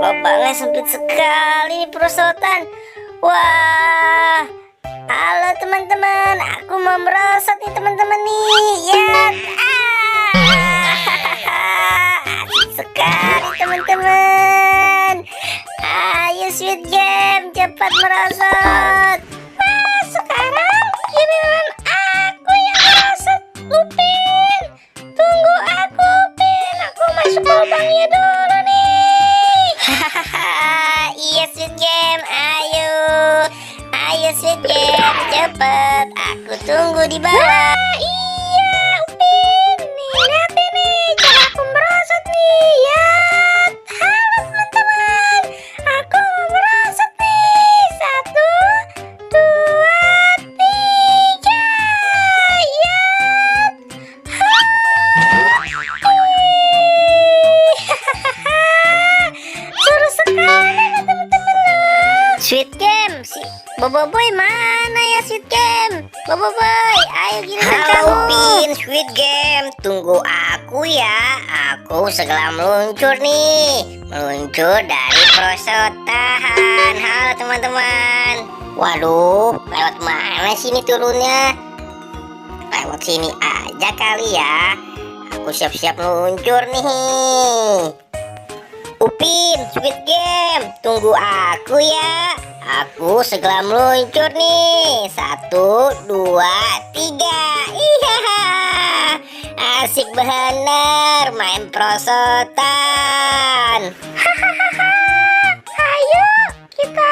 Lubangnya sempit sekali nih perosotan. Wah, halo teman-teman, aku mau merosot nih teman-teman nih. Ya, asik sekali teman-teman. Ayo Squid Game, cepat merosot. Wah, sekarang giliran aku yang merosot. Upin, tunggu aku Upin, aku masuk lubangnya dulu nih. Iya Squid Game, ayo Squid Game, cepet, aku tunggu di bawah. Iya Upin, nih lihat ini cara aku merosot nih ya. Halo teman-teman, aku mau merosot nih. 1, 2, 3 ya. Seru sekali teman-teman. Squid Game, si Boboiboy mana ya Squid Game? Boboiboy, ayo giliran kamu. Halo Pin, Squid Game, tunggu aku ya. Aku segera meluncur nih, meluncur dari perosotan. Halo teman-teman. Waduh, lewat mana sini turunnya? Lewat sini aja kali ya. Aku siap-siap meluncur nih. Upin, Squid Game, tunggu aku ya. Aku segera meluncur nih. 1, 2, 3. Iya, asik bener main perosotan. Ayo kita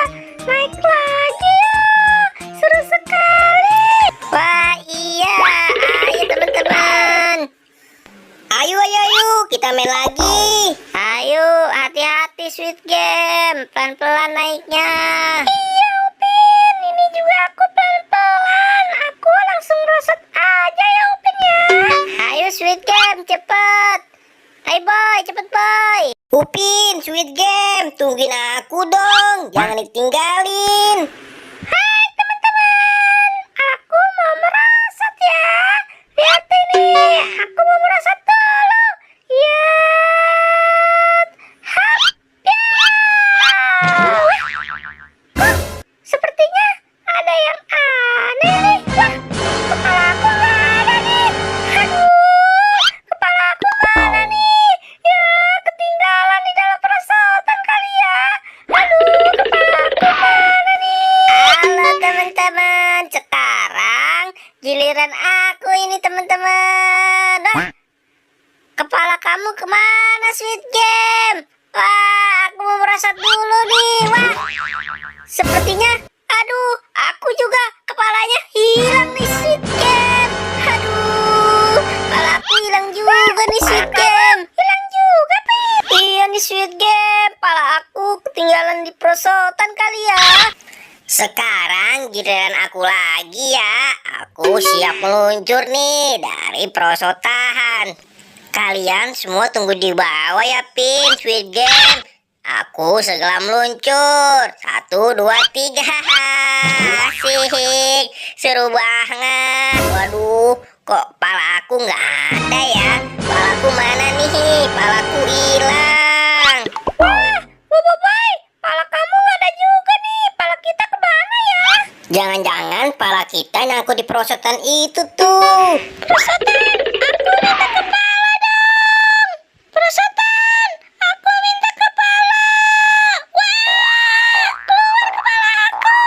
naik lagi yuk. Seru sekali. Wah iya, ayo teman-teman. Ayo, kita main lagi. Ayo hati-hati Squid Game, pelan-pelan naiknya. Iya Upin, ini juga aku pelan-pelan. Aku langsung rosot aja ya Upin ya. Ayo Squid Game, cepet. Ayo boy, cepet boy. Upin, Squid Game, tungguin aku dong. Jangan ditinggalin. Hai teman-teman, aku mau merosot ya. Lihat ini, aku mau merosot dulu. Ya, hap, ya. Kok sepertinya ada yang aneh nih. Wah, kepala aku nggak ada nih. Aduh, kepala aku mana nih? Ya, ketinggalan di dalam perosotan kali ya. Aduh, kepala aku mana nih? Halo teman-teman, sekarang giliran aku ini teman-teman. Wah, kepala kamu kemana Squid Game? Wah, aku mau merosot dulu nih. Wah, sepertinya, aduh, aku juga kepalanya hilang nih Squid Game. Aduh, kepala aku hilang juga nih Squid Game. Hilang juga, Pin. Iya nih Squid Game, kepala aku ketinggalan di perosotan kali ya. Sekarang giliran aku lagi ya. Aku siap meluncur nih dari perosotan. Kalian semua tunggu di bawah ya Pin, Squid Game. Aku segera meluncur. 1, 2, 3. Asik, seru banget. Waduh, kok kepala aku nggak ada ya? Kepalaku mana nih? Kepalaku hilang. Wah, Boboiboy, pala kamu nggak ada juga nih. Pala kita kemana ya? Jangan-jangan kepala kita nyangkut di perosotan itu tuh. Perosotan, aku minta kepala dong. Perosotan, aku minta kepala. Wah, keluar kepala aku.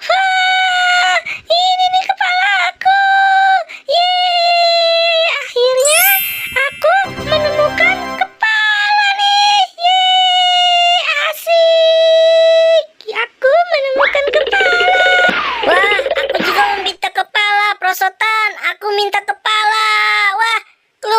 Wah, ini nih kepala aku. Yeay, akhirnya aku menemukan kepala nih. Yeay, asik. Aku menemukan kepala. Wah, aku juga meminta kepala, perosotan. Aku minta kepala. Wah, keluar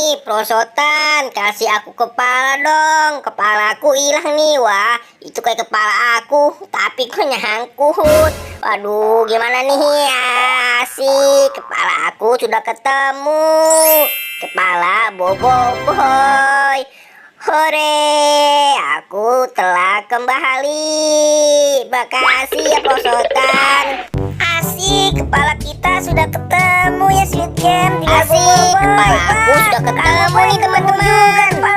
nih, prosotan. Kasih aku kepala dong. Kepalaku hilang nih. Wah, itu kayak kepala aku, tapi kok nyangkut. Waduh, gimana nih? Asik, kepala aku sudah ketemu. Kepala Boboiboy. Hore, aku telah kembali. Makasih ya, prosotan. Asik, kepala kita sudah ketemu ya, Sweet Game. Asik, Kepala aku sudah ketemu nih, teman-teman.